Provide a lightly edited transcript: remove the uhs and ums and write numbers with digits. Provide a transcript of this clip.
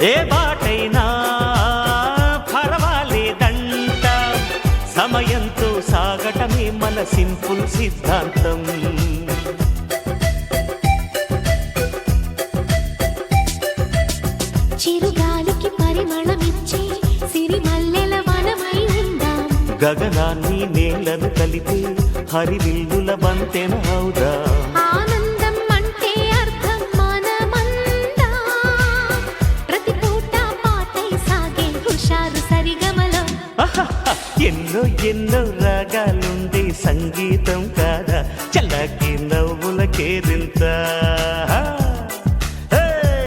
ఏ బాటైనా పర్వాలేదంట, సమయంతో సాగటమే మన సింపుల్ సిద్ధాంతం. చిరుగాలికి పరిమళమిచ్చే సిరిమల్లెల వనమై ఉందాం, గగనాన్ని నేలను కలిపే హరివిల్లుల బంతెన అవుదా. ఆనందం అంటే అర్థం మనమందా, ప్రతి పూట పాటై సాగే హుషారు సరిగమలో. ఎన్నో ఎన్నో రాగాలుండే సంగీతం కాదా, చల్లకి నవ్వుల కేరింత.